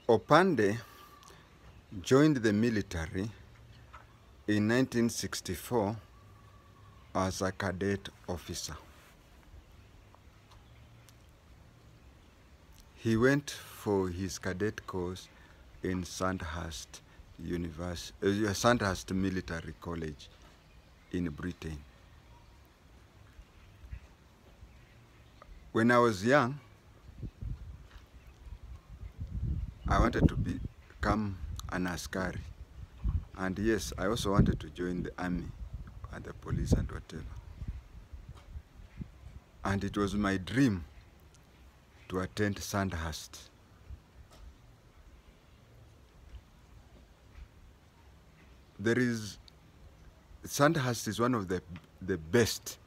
Opande joined the military in 1964 as a cadet officer. He went for his cadet course in Sandhurst Military College in Britain. When I was young, I wanted to become an askari. And yes, I also wanted to join the army and the police and whatever. And it was my dream to attend Sandhurst. Sandhurst is one of the best.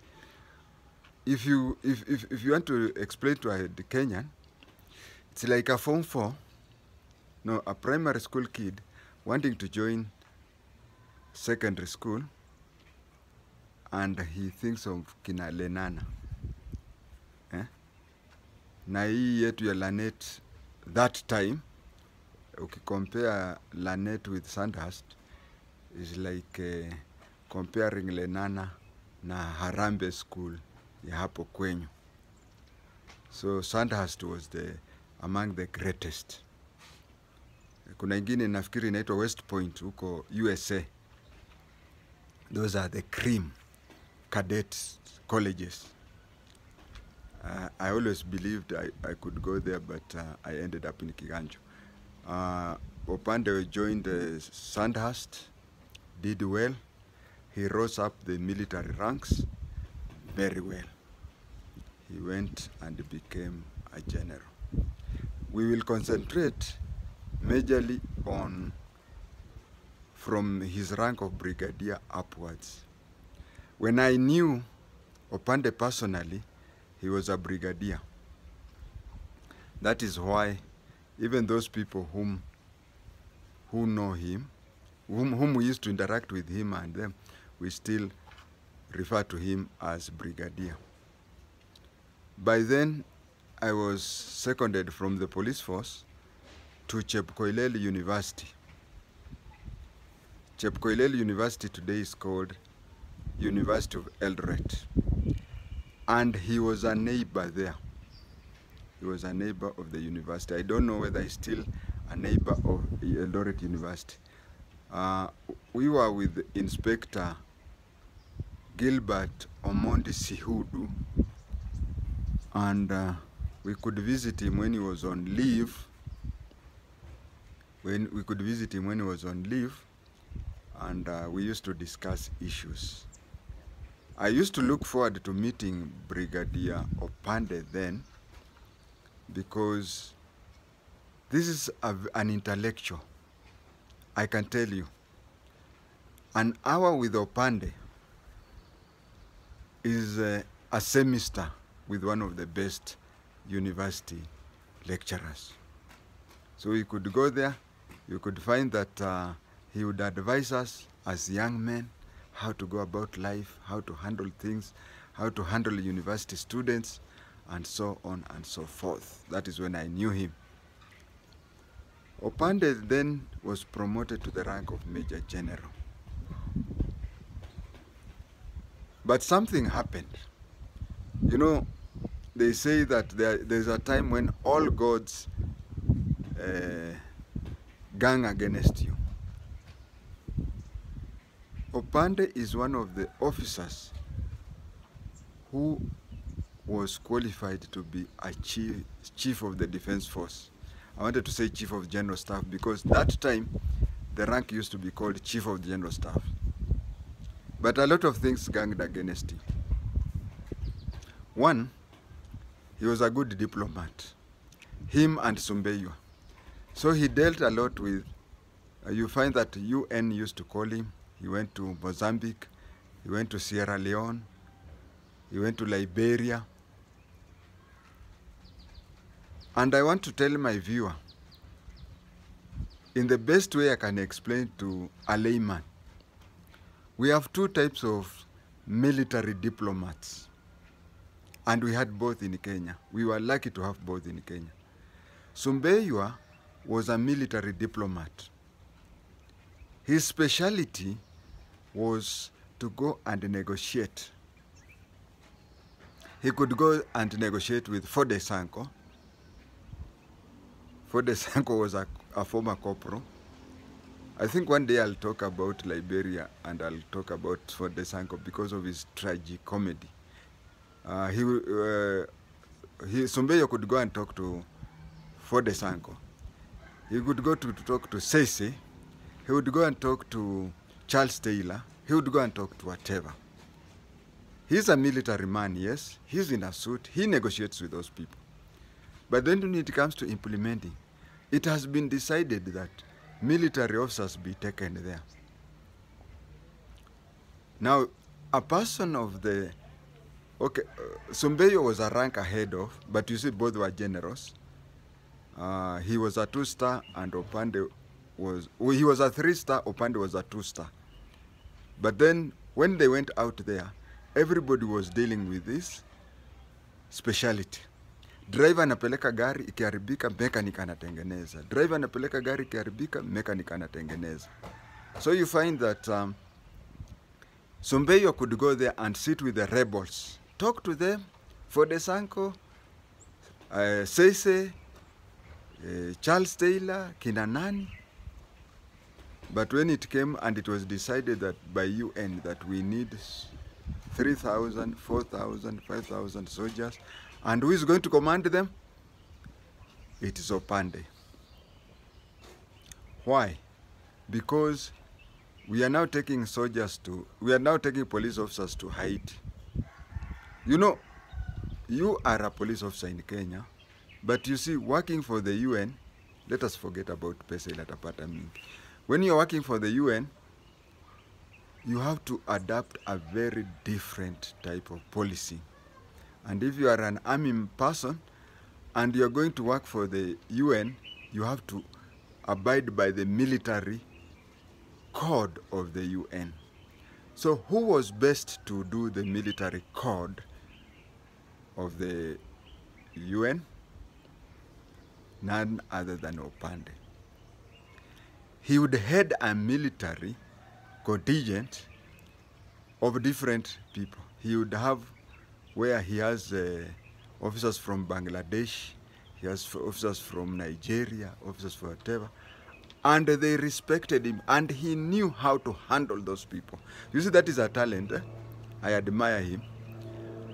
If you want to explain to the Kenyan, it's like a Form 4, no, a primary school kid wanting to join secondary school, and he thinks of kina Lenana. Na hii yetu ya Lanet that time, compare Lanet with Sandhurst, is like comparing Lenana na Harambe School ya hapo kwenyu. So Sandhurst was among the greatest. Kuna ingine nafikiri inaitwa West Point huko USA. Those are the cream cadet colleges. I always believed I could go there, but I ended up in Kiganjo. Opande joined Sandhurst, did well. He rose up the military ranks very well. He went and became a general. We will concentrate majorly on from his rank of brigadier upwards. When I knew Opande personally, he was a brigadier. That is why even those people who know him, whom we used to interact with him and them, we still refer to him as brigadier. By then, I was seconded from the police force to Chepkoilel University. Chepkoilel University today is called University of Eldoret. And he was a neighbor there. He was a neighbor of the university. I don't know whether he's still a neighbor of Eldoret University. We were with Inspector Gilbert Omondi Sihudu, and we could visit him when he was on leave. And we used to discuss issues. I used to look forward to meeting Brigadier Opande then, because this is an intellectual. I can tell you, an hour with Opande is a semester with one of the best university lecturers. So you could go there, you could find that he would advise us as young men how to go about life, how to handle things, how to handle university students, and so on and so forth. That is when I knew him. Opande then was promoted to the rank of Major General. But something happened. You know, they say that there's a time when all gods gang against you. Opande is one of the officers who was qualified to be a chief of the defense force. I wanted to say chief of general staff because that time the rank used to be called chief of the general staff. But a lot of things ganged against him. One, he was a good diplomat, him and Sumbeyo. So he dealt a lot with, you find that UN used to call him. He went to Mozambique, he went to Sierra Leone, he went to Liberia. And I want to tell my viewer, in the best way I can explain to a layman, we have two types of military diplomats. And we had both in Kenya. We were lucky to have both in Kenya. Sumbeyo was a military diplomat. His specialty was to go and negotiate. He could go and negotiate with Fode Sanko. Fode Sanko was a former corporal. I think one day I'll talk about Liberia and I'll talk about Fode Sanko because of his tragic comedy. Sumbeyo could go and talk to Fode Sanko. He could go to talk to Sese. He would go and talk to Charles Taylor. He would go and talk to whatever. He's a military man, yes. He's in a suit. He negotiates with those people. But then when it comes to implementing, it has been decided that military officers be taken there. Now, a person of the, okay, Sumbeyo was a rank ahead of, but you see both were generals. He was a 2-star and Opande was, he was a 3-star, Opande was a 2-star. But then when they went out there, everybody was dealing with this speciality. Driver anapeleka gari ikiharibika, mechanic anatengeneza. Driver anapeleka gari ikiharibika, mechanic anatengeneza. So you find that Sumbeyo could go there and sit with the rebels, talk to them, Fode Sanko, Sese, Charles Taylor, Kinanani. But when it came and it was decided that by UN that we need 3,000, 4,000, 5,000 soldiers, and who is going to command them? It is Opande. Why? Because we are now taking soldiers to, we are now taking police officers to Haiti. You know, you are a police officer in Kenya, but you see, working for the UN, let us forget about pesa ilatapata mingi. When you're working for the UN, you have to adapt a very different type of policy. And if you are an army person and you're going to work for the UN, you have to abide by the military code of the UN. So who was best to do the military code of the UN? None other than Opande. He would head a military contingent of different people. He would have where he has officers from Bangladesh, he has officers from Nigeria, officers for whatever, and they respected him, and he knew how to handle those people. You see, that is a talent. I admire him.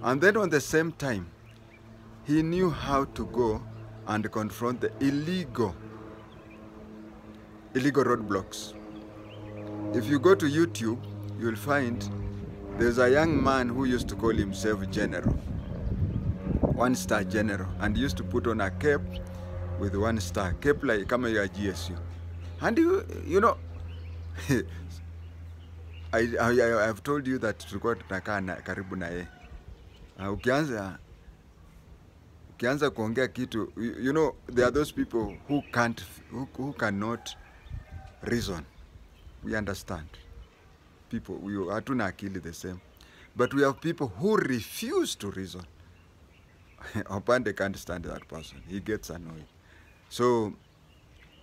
And then on the same time, he knew how to go and confront the illegal roadblocks. If you go to YouTube, you'll find there's a young man who used to call himself General, 1-star General, and used to put on a cape with 1-star, cape like kama ya GSU. And you know, I've told you that tulikuwa tunakaa karibu na yeye. Ukianza kuongea kitu, you know, there are those people who cannot reason. We understand. People, we hatuna akili the same. But we have people who refuse to reason. Opande can't stand that person. He gets annoyed. So,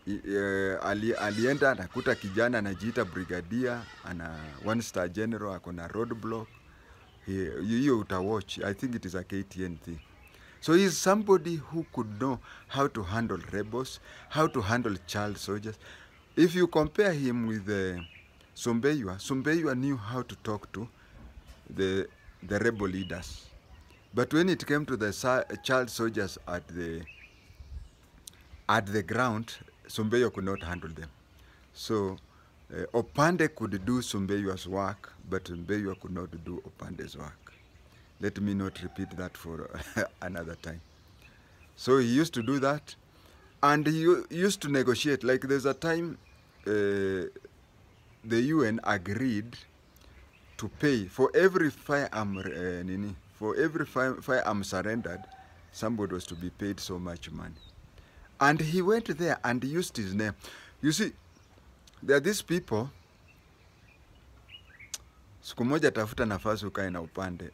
alienda anakuta kijana anajiita brigadier, ana 1-star general, akona roadblock. You utawatch. I think it is a KTN thing. So he's somebody who could know how to handle rebels, how to handle child soldiers. If you compare him with Sumbeyo knew how to talk to the rebel leaders. But when it came to the child soldiers at the ground, Sumbeyo could not handle them. So Opande could do Sumbeyo's work, but Sumbeyo could not do Opande's work. Let me not repeat that for another time. So he used to do that, and he used to negotiate. Like there's a time the UN agreed to pay for every firearm, surrendered, somebody was to be paid so much money. And he went there and used his name. You see, there are these people, siku moja tafuta nafasi ukae na Opande.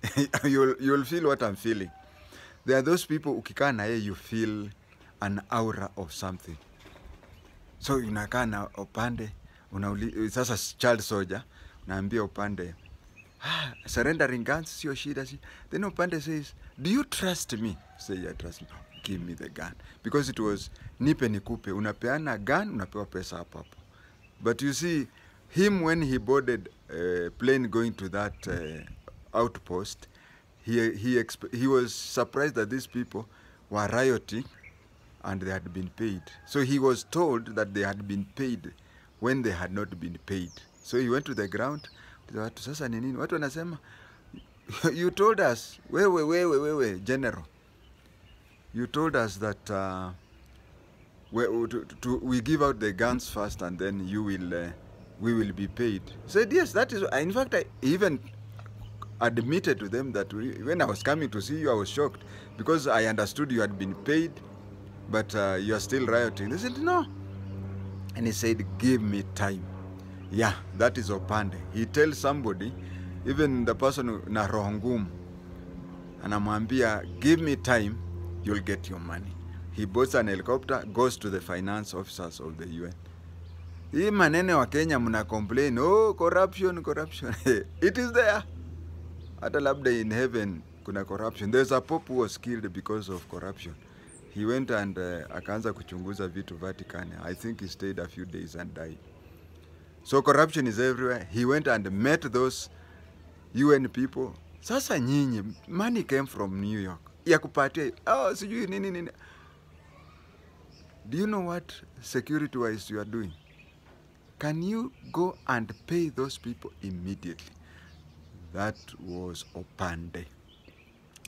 You'll feel what I'm feeling. There are those people, ukikaa na ye, you feel an aura of something. So unakaa na Opande, sasa child soldier, unaambia Opande, surrendering guns sio shida. Then Opande says, do you trust me? Say, I trust you. Give me the gun. Because it was nipe nikupe. Unapeana gun, unapewa pesa hapo hapo. But you see, him when he boarded a plane going to that outpost, he was surprised that these people were rioting and they had been paid. So he was told that they had been paid when they had not been paid. So he went to the ground. Sasa ni nini? Watu wanasema, you told us, wewe, general. You told us that we give out the guns first and then we will be paid. I said, yes, that is. In fact, I even admitted to them that when I was coming to see you, I was shocked because I understood you had been paid, but you are still rioting. They said, no. And he said, give me time. Yeah, that is Opande. He tells somebody, even the person na roho ngumu, anamwambia, give me time, you'll get your money. He boards an helicopter, goes to the finance officers of the UN. Hii manene wa Kenya muna complain, oh, corruption. It is there. Hata labda in heaven kuna corruption. There's a pope who was killed because of corruption. He went and akaanza kuchunguza vitu Vatican. I think he stayed a few days and died. So corruption is everywhere. He went and met those UN people. Sasa nyinyi, money came from New York. Ya kupatia, sijui nini. Do you know what security-wise you are doing? Can you go and pay those people immediately? That was Opande.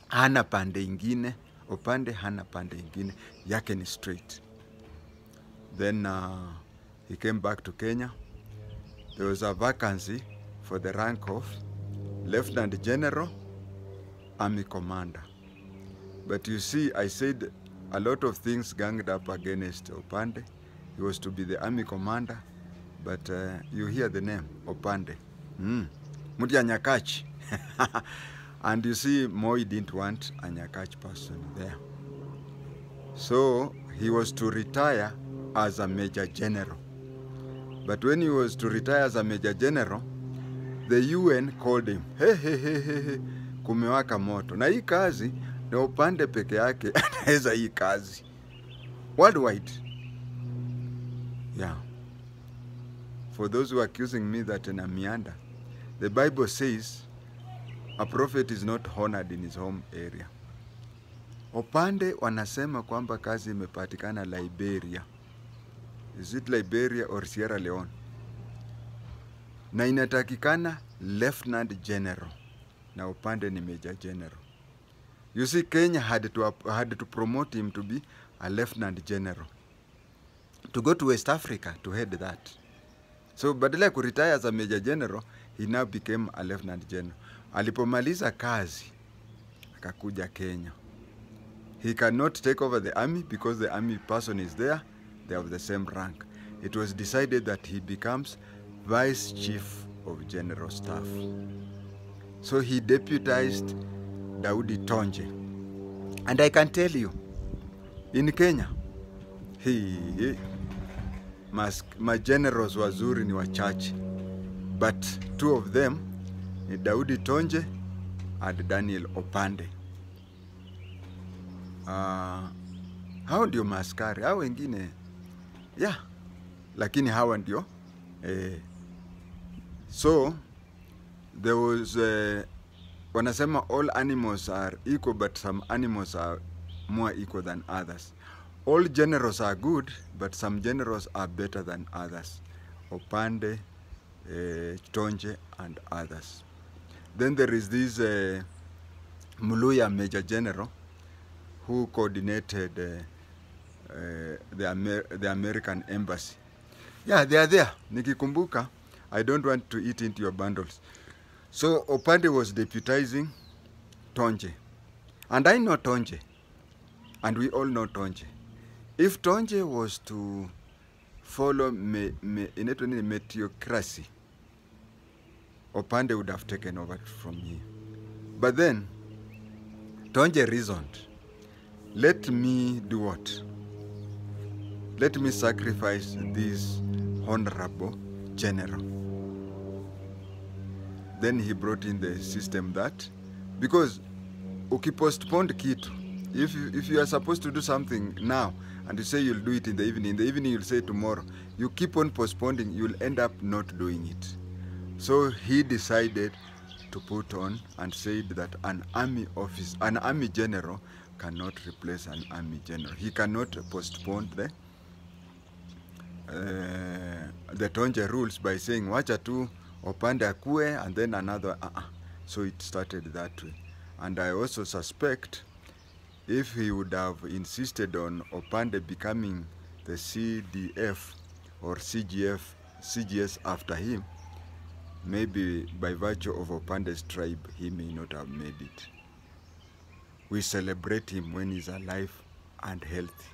Hana pande ingine. Opande hana pande ingine. Yake ni straight. Then he came back to Kenya. There was a vacancy for the rank of Lieutenant General, Army Commander. But you see, I said a lot of things ganged up against Opande. He was to be the Army Commander, but you hear the name, Opande. Muti Anyakachi. And you see, Moi didn't want a Nyakachi person there. So he was to retire as a Major General. But when he was to retire as a Major General, the UN called him. Hey, kumewaka moto. Na hii kazi, ni Opande peke yake, anaweza hii kazi. Worldwide. Yeah. For those who are accusing me that in a meander, the Bible says, a prophet is not honored in his home area. Opande wanasema kwamba kazi imepatikana Liberia. Is it Liberia or Sierra Leone? Na inatakikana Lieutenant General. Na Opande ni Major General. You see, Kenya had to promote him to be a Lieutenant General. To go to West Africa to head that. So badala ya kuretire as a Major General, he now became a Lieutenant General. Alipomaliza kazi, akakuja Kenya. He cannot take over the army because the army person is there. They have the same rank. It was decided that he becomes Vice Chief of General Staff. So he deputized JI-TENGE. And I can tell you, in Kenya, my generals wazuri ni wachache. But two of them, JI-TENGE and Daniel Opande. Hao ndio maskari, hao wengine, yeah, lakini hawa ndio. So, there was, wanasema all animals are equal, but some animals are more equal than others. All generals are good, but some generals are better than others. Opande, Tonje, and others. Then there is this Muluya Major General who coordinated the American embassy. Yeah, they are there. Nikikumbuka, I don't want to eat into your bundles. So Opande was deputizing Tonje. And I know Tonje. And we all know Tonje. If Tonje was to follow meritocracy, Opande would have taken over from here. But then, Tonje reasoned, let me do what? let me sacrifice this honorable general. Then he brought in the system that, because ukipostpone kitu, if you are supposed to do something now and you say you'll do it in the evening you'll say tomorrow, you keep on postponing, you'll end up not doing it. So he decided to put on and said that an army general cannot replace an army general. He cannot postpone the Tonje rules by saying wacha tu Opande akue and then another. So it started that way. And I also suspect if he would have insisted on Opande becoming the CDF or CGS after him, maybe by virtue of Opande's tribe, he may not have made it. We celebrate him when he's alive and healthy.